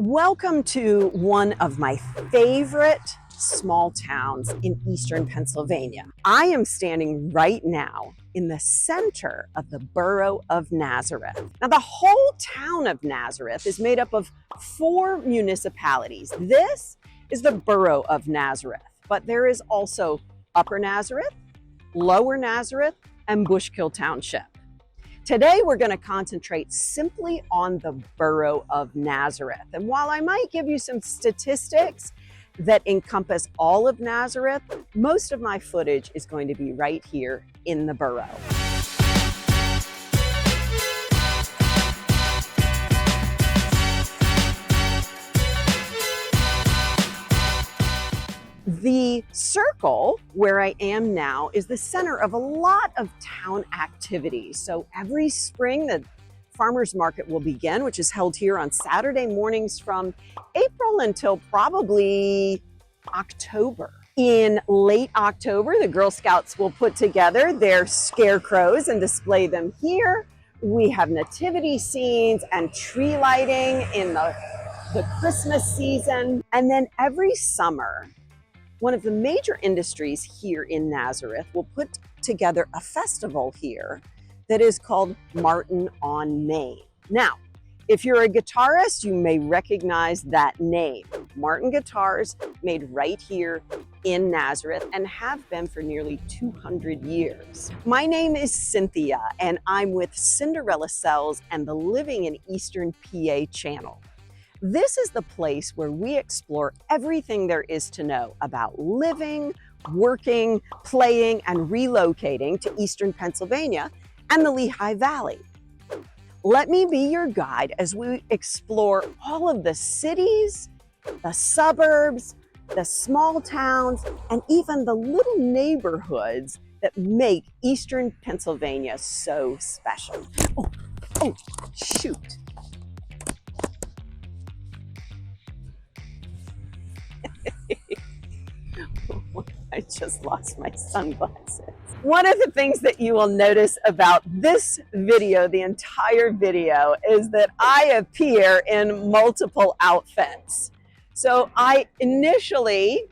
Welcome to one of my favorite small towns in eastern Pennsylvania. I am standing right now in the center of the borough of Nazareth. Now, the whole town of Nazareth is made up of 4 municipalities. This is the borough of Nazareth, but there is also Upper Nazareth, Lower Nazareth, and Bushkill Township. Today, we're going to concentrate simply on the borough of Nazareth. And while I might give you some statistics that encompass all of Nazareth, most of my footage is going to be right here in the borough. The circle where I am now is the center of a lot of town activities. So every spring, the farmers market will begin, which is held here on Saturday mornings from April until probably October. In late October, the Girl Scouts will put together their scarecrows and display them here. We have nativity scenes and tree lighting in the Christmas season. And then every summer, one of the major industries here in Nazareth will put together a festival here that is called Martin on Main. Now, if you're a guitarist, you may recognize that name. Martin guitars made right here in Nazareth and have been for nearly 200 years. My name is Cynthia, and I'm with Cinderella Cells and the Living in Eastern PA channel. This is the place where we explore everything there is to know about living, working, playing, and relocating to eastern Pennsylvania and the Lehigh Valley. Let me be your guide as we explore all of the cities, the suburbs, the small towns, and even the little neighborhoods that make eastern Pennsylvania so special. Oh, shoot. I just lost my sunglasses. One of the things that you will notice about this video, the entire video, is that I appear in multiple outfits. So I initially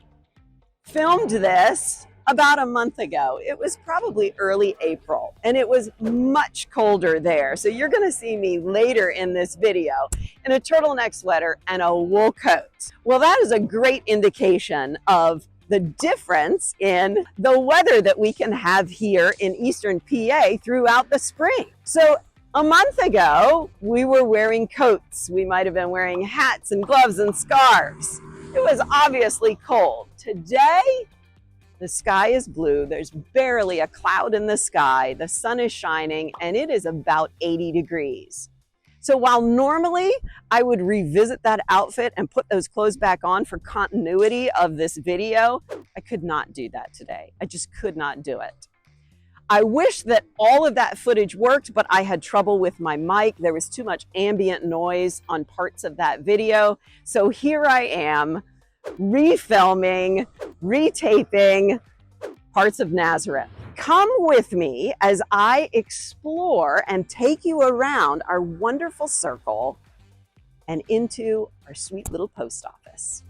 filmed this about a month ago. It was probably early April, and it was much colder there. So you're going to see me later in this video in a turtleneck sweater and a wool coat. Well, that is a great indication of the difference in the weather that we can have here in eastern PA throughout the spring. So a month ago, we were wearing coats. We might have been wearing hats and gloves and scarves. It was obviously cold. Today, the sky is blue. There's barely a cloud in the sky. The sun is shining, and it is about 80 degrees. So while normally I would revisit that outfit and put those clothes back on for continuity of this video, I could not do that today. I just could not do it. I wish that all of that footage worked, but I had trouble with my mic. There was too much ambient noise on parts of that video. So here I am, refilming, retaping parts of Nazareth. Come with me as I explore and take you around our wonderful circle and into our sweet little post office.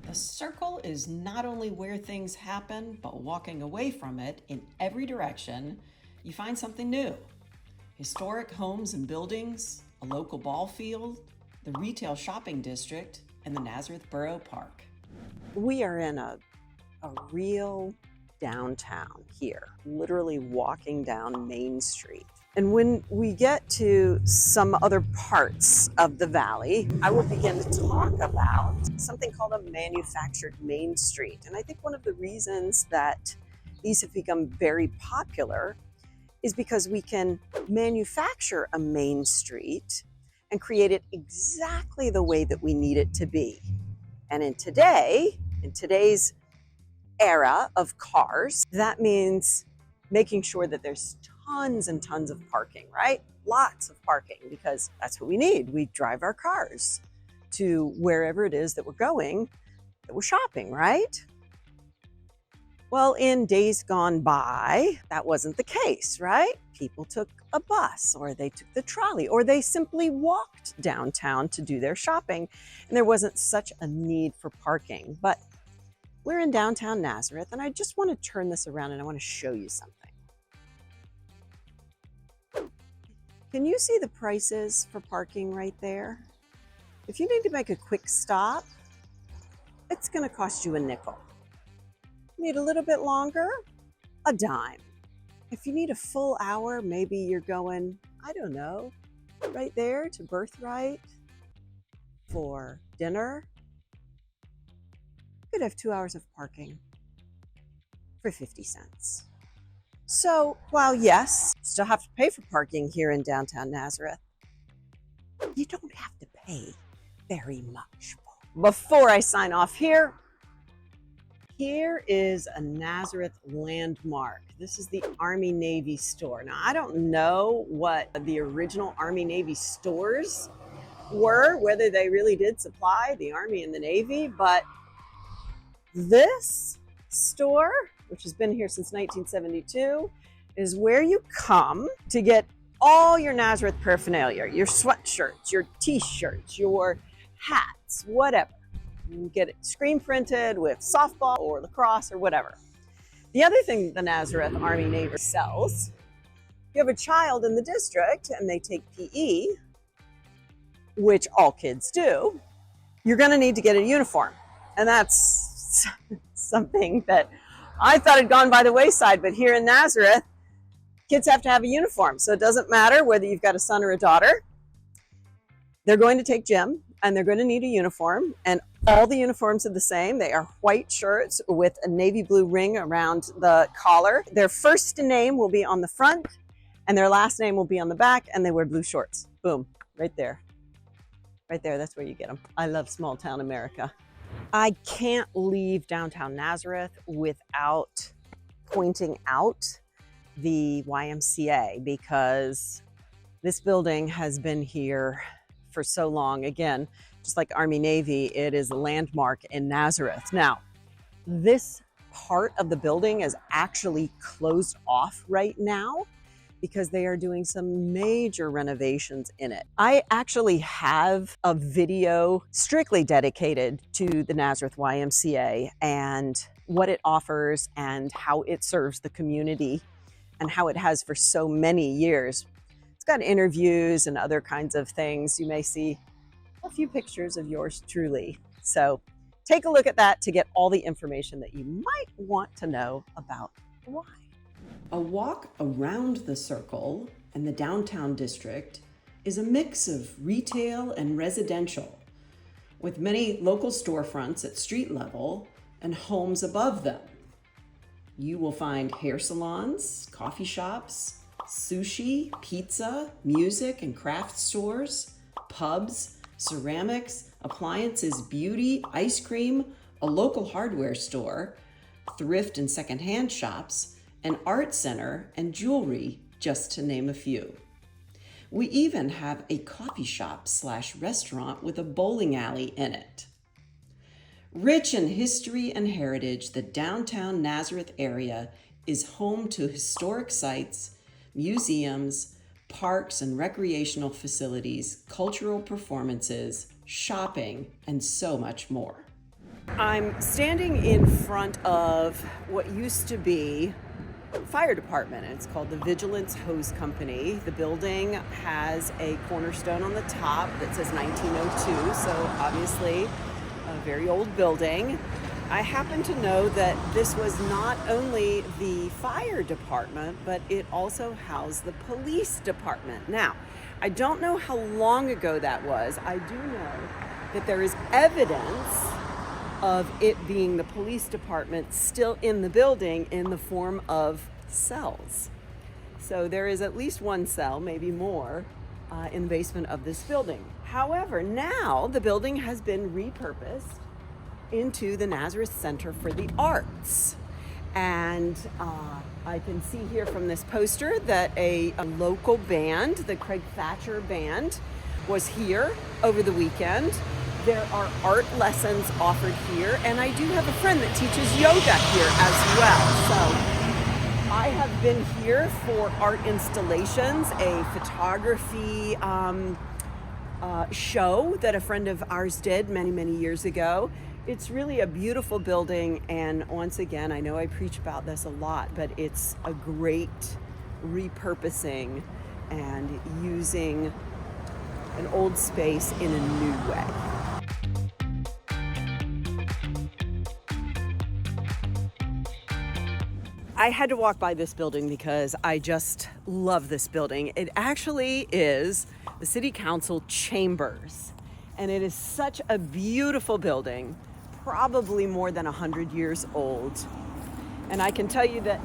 The circle is not only where things happen, but walking away from it in every direction, you find something new. Historic homes and buildings, a local ball field, the retail shopping district, and the Nazareth Borough Park. We are in a real downtown here, literally walking down Main Street. And when we get to some other parts of the valley, I will begin to talk about something called a manufactured main street. And I think one of the reasons that these have become very popular is because we can manufacture a main street and create it exactly the way that we need it to be. And in today's era of cars, that means making sure that there's tons and tons of parking, right? Lots of parking, because that's what we need. We drive our cars to wherever it is that we're going, that we're shopping, right? Well, in days gone by, that wasn't the case, right? People took a bus, or they took the trolley, or they simply walked downtown to do their shopping, and there wasn't such a need for parking. But we're in downtown Nazareth, and I just want to turn this around and I want to show you something. Can you see the prices for parking right there? If you need to make a quick stop, it's going to cost you a nickel. Need a little bit longer? A dime. If you need a full hour, maybe you're going, I don't know, right there to Birthright for dinner. You could have 2 hours of parking for 50 cents. So while yes, you still have to pay for parking here in downtown Nazareth, you don't have to pay very much. Before I sign off here is a Nazareth landmark. This is the Army-Navy store. Now, I don't know what the original Army-Navy stores were, whether they really did supply the Army and the Navy, but this store, which has been here since 1972, is where you come to get all your Nazareth paraphernalia, your sweatshirts, your t-shirts, your hats, whatever. You get it screen printed with softball or lacrosse or whatever. The other thing the Nazareth Army Navy sells, if you have a child in the district and they take PE, which all kids do, you're going to need to get a uniform. And that's something that I thought had gone by the wayside, but here in Nazareth, kids have to have a uniform. So it doesn't matter whether you've got a son or a daughter. They're going to take gym and they're going to need a uniform, and all the uniforms are the same. They are white shirts with a navy blue ring around the collar. Their first name will be on the front and their last name will be on the back, and they wear blue shorts. Boom, right there. Right there, that's where you get them. I love small town America. I can't leave downtown Nazareth without pointing out the YMCA, because this building has been here for so long. Again, just like Army Navy, it is a landmark in Nazareth. Now, this part of the building is actually closed off right now because they are doing some major renovations in it. I actually have a video strictly dedicated to the Nazareth YMCA and what it offers and how it serves the community and how it has for so many years. It's got interviews and other kinds of things. You may see a few pictures of yours truly. So take a look at that to get all the information that you might want to know about why. A walk around the circle and the downtown district is a mix of retail and residential, with many local storefronts at street level and homes above them. You will find hair salons, coffee shops, sushi, pizza, music and craft stores, pubs, ceramics, appliances, beauty, ice cream, a local hardware store, thrift and secondhand shops, an art center, and jewelry, just to name a few. We even have a coffee shop/restaurant with a bowling alley in it. Rich in history and heritage, the downtown Nazareth area is home to historic sites, museums, parks and recreational facilities, cultural performances, shopping, and so much more. I'm standing in front of what used to be fire department. It's called the Vigilance Hose Company. The building has a cornerstone on the top that says 1902, so obviously a very old building. I happen to know that this was not only the fire department, but it also housed the police department. Now, I don't know how long ago that was. I do know that there is evidence of it being the police department still in the building in the form of cells. So there is at least one cell, maybe more, in the basement of this building. However, now the building has been repurposed into the Nazareth Center for the Arts. And I can see here from this poster that a local band, the Craig Thatcher Band, was here over the weekend. There are art lessons offered here, and I do have a friend that teaches yoga here as well. So I have been here for art installations, a photography show that a friend of ours did many, many years ago. It's really a beautiful building, and once again, I know I preach about this a lot, but it's a great repurposing and using an old space in a new way. I had to walk by this building because I just love this building. It actually is the City Council chambers, and it is such a beautiful building, probably more than 100 years old. And I can tell you that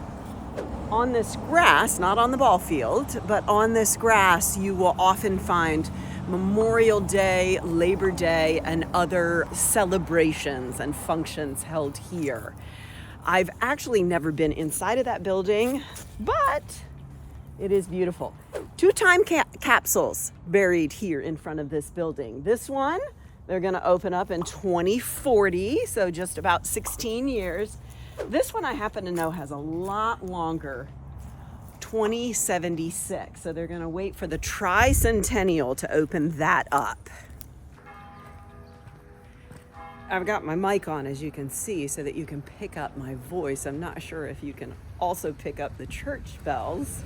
on this grass, not on the ball field, but on this grass, you will often find Memorial Day, Labor Day, and other celebrations and functions held here. I've actually never been inside of that building, but it is beautiful. 2 time capsules buried here in front of this building. This one, they're gonna open up in 2040, so just about 16 years. This one I happen to know has a lot longer, 2076. So they're gonna wait for the tricentennial to open that up. I've got my mic on, as you can see, so that you can pick up my voice. I'm not sure if you can also pick up the church bells.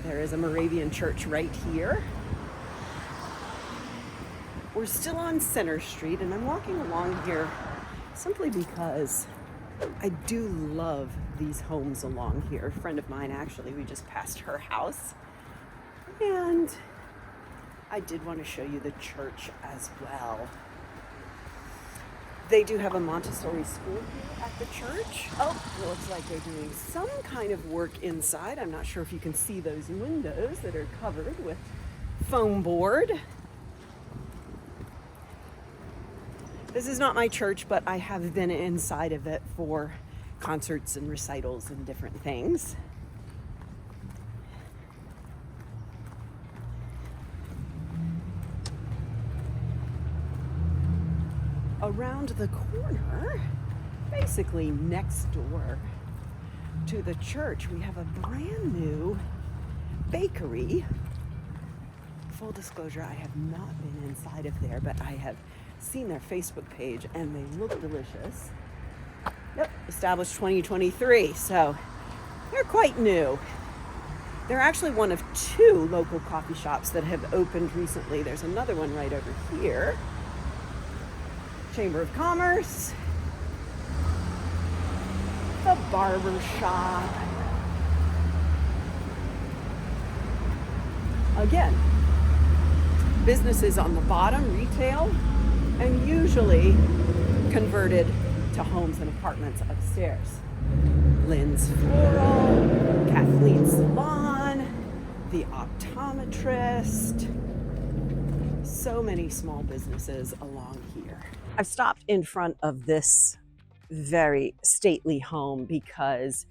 There is a Moravian church right here. We're still on Center Street, and I'm walking along here simply because I do love these homes along here. A friend of mine, actually, we just passed her house, and I did want to show you the church as well. They do have a Montessori school here at the church. Oh, it looks like they're doing some kind of work inside. I'm not sure if you can see those windows that are covered with foam board. This is not my church, but I have been inside of it for concerts and recitals and different things. Around the corner, basically next door to the church, we have a brand new bakery. Full disclosure, I have not been inside of there, but I have seen their Facebook page and they look delicious. Yep, established 2023, so they're quite new. They're actually one of 2 local coffee shops that have opened recently. There's another one right over here. Chamber of Commerce, the barber shop. Again, businesses on the bottom, retail, and usually converted to homes and apartments upstairs. Lynn's Floral, Kathleen's Salon, the optometrist. So many small businesses along here. I've stopped in front of this very stately home because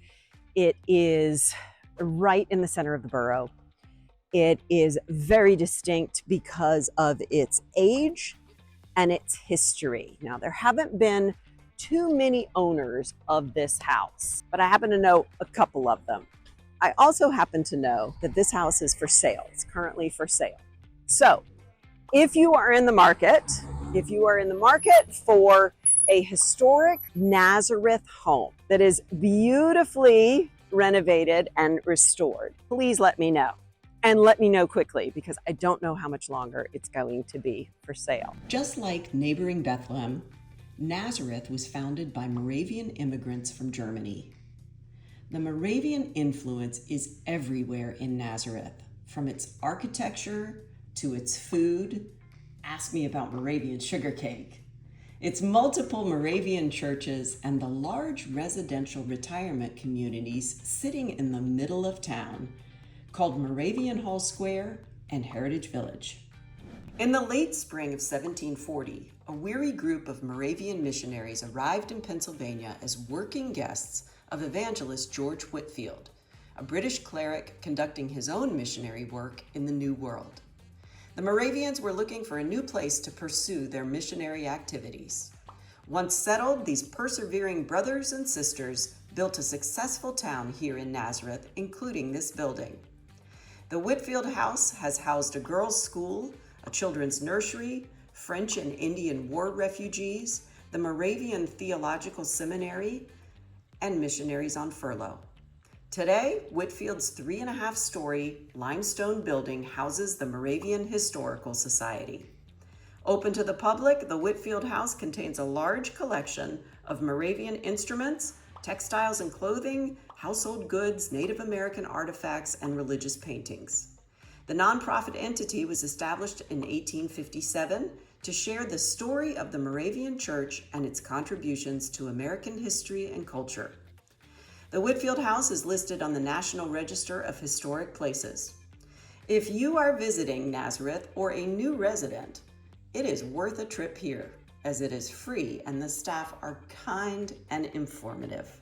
it is right in the center of the borough. It is very distinct because of its age and its history. Now, there haven't been too many owners of this house, but I happen to know a couple of them. I also happen to know that this house is for sale. It's currently for sale. So if you are in the market for a historic Nazareth home that is beautifully renovated and restored, please let me know. And let me know quickly, because I don't know how much longer it's going to be for sale. Just like neighboring Bethlehem, Nazareth was founded by Moravian immigrants from Germany. The Moravian influence is everywhere in Nazareth, from its architecture to its food. Ask me about Moravian sugar cake. Its multiple Moravian churches and the large residential retirement communities sitting in the middle of town, called Moravian Hall Square and Heritage Village. In the late spring of 1740, a weary group of Moravian missionaries arrived in Pennsylvania as working guests of evangelist George Whitefield, a British cleric conducting his own missionary work in the New World. The Moravians were looking for a new place to pursue their missionary activities. Once settled, these persevering brothers and sisters built a successful town here in Nazareth, including this building. The Whitefield House has housed a girls' school, a children's nursery, French and Indian War refugees, the Moravian Theological Seminary, and missionaries on furlough. Today, Whitefield's 3.5-story limestone building houses the Moravian Historical Society. Open to the public, the Whitefield House contains a large collection of Moravian instruments, textiles and clothing, household goods, Native American artifacts, and religious paintings. The nonprofit entity was established in 1857 to share the story of the Moravian Church and its contributions to American history and culture. The Whitefield House is listed on the National Register of Historic Places. If you are visiting Nazareth or a new resident, it is worth a trip here, as it is free and the staff are kind and informative.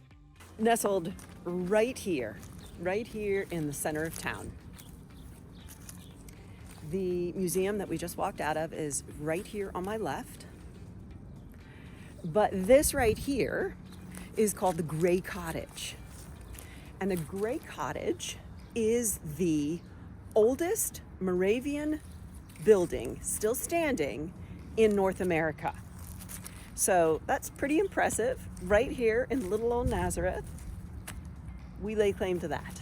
Nestled right here in the center of town. The museum that we just walked out of is right here on my left. But this right here is called the Gray Cottage. And the Gray Cottage is the oldest Moravian building still standing in North America. So that's pretty impressive. Right here in little old Nazareth, we lay claim to that.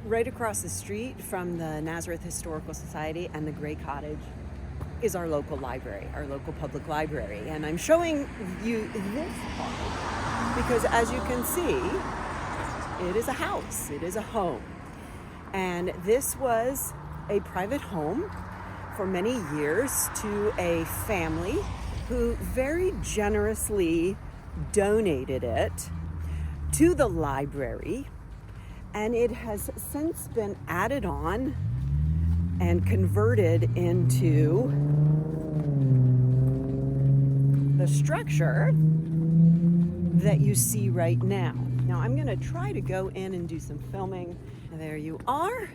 Right across the street from the Nazareth Historical Society and the Gray Cottage is our local library, our local public library. And I'm showing you this part because, as you can see, it is a house, it is a home. And this was a private home for many years to a family who very generously donated it to the library. And it has since been added on and converted into the structure that you see right now. Now I'm gonna try to go in and do some filming. There you are.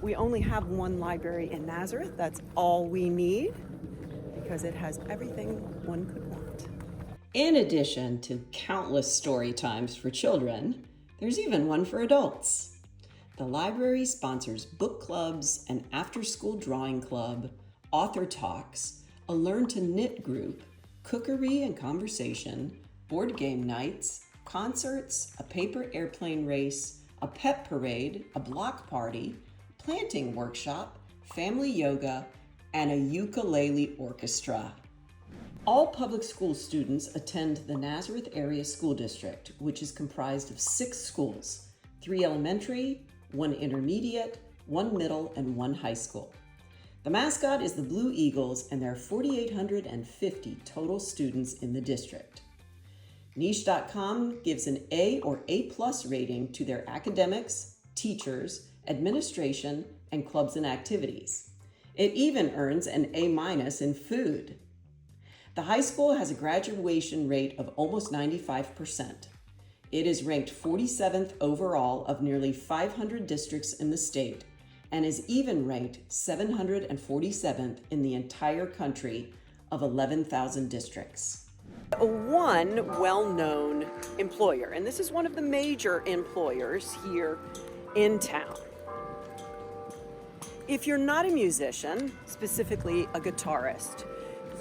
We only have one library in Nazareth. That's all we need because it has everything one could want. In addition to countless story times for children, there's even one for adults. The library sponsors book clubs, an after-school drawing club, author talks, a learn-to-knit group, cookery and conversation, board game nights, concerts, a paper airplane race, a pep parade, a block party, planting workshop, family yoga, and a ukulele orchestra. All public school students attend the Nazareth Area School District, which is comprised of 6 schools, 3 elementary, 1 intermediate, 1 middle, and 1 high school. The mascot is the Blue Eagles, and there are 4,850 total students in the district. Niche.com gives an A or A+ rating to their academics, teachers, administration, and clubs and activities. It even earns an A- in food. The high school has a graduation rate of almost 95%. It is ranked 47th overall of nearly 500 districts in the state and is even ranked 747th in the entire country of 11,000 districts. One well-known employer, and this is one of the major employers here in town. If you're not a musician, specifically a guitarist,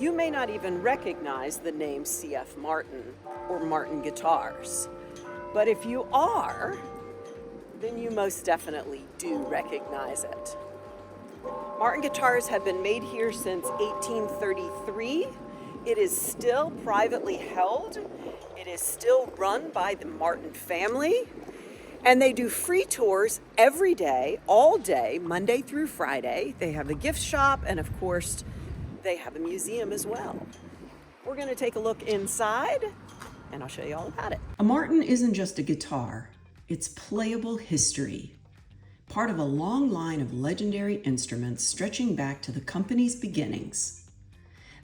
you may not even recognize the name C.F. Martin or Martin Guitars. But if you are, then you most definitely do recognize it. Martin guitars have been made here since 1833. It is still privately held. It is still run by the Martin family. And they do free tours every day, all day, Monday through Friday. They have a gift shop, and of course, they have a museum as well. We're going to take a look inside, and I'll show you all about it. A Martin isn't just a guitar, it's playable history. Part of a long line of legendary instruments stretching back to the company's beginnings.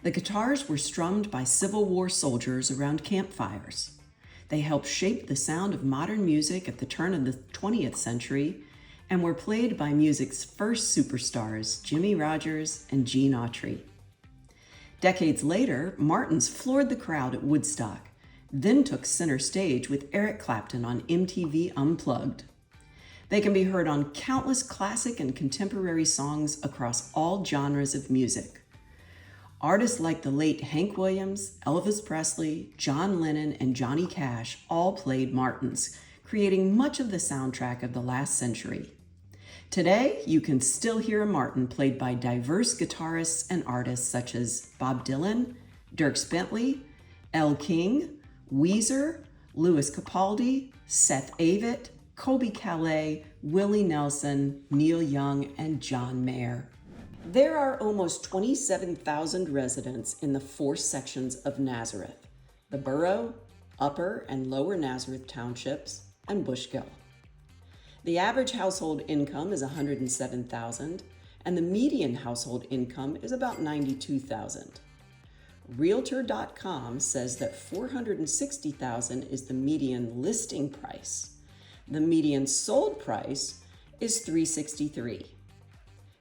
The guitars were strummed by Civil War soldiers around campfires. They helped shape the sound of modern music at the turn of the 20th century and were played by music's first superstars, Jimmie Rodgers and Gene Autry. Decades later, Martins floored the crowd at Woodstock, then took center stage with Eric Clapton on MTV Unplugged. They can be heard on countless classic and contemporary songs across all genres of music. Artists like the late Hank Williams, Elvis Presley, John Lennon, and Johnny Cash all played Martins, creating much of the soundtrack of the last century. Today, you can still hear a Martin played by diverse guitarists and artists such as Bob Dylan, Dierks Bentley, Elle King, Weezer, Louis Capaldi, Seth Avett, Colby Calais, Willie Nelson, Neil Young, and John Mayer. There are almost 27,000 residents in the 4 sections of Nazareth: the Borough, Upper and Lower Nazareth Townships, and Bushkill. The average household income is $107,000, and the median household income is about $92,000. Realtor.com says that $460,000 is the median listing price. The median sold price is $363,000.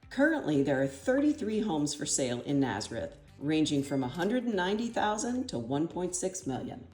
Currently, there are 33 homes for sale in Nazareth, ranging from $190,000 to $1.6 million.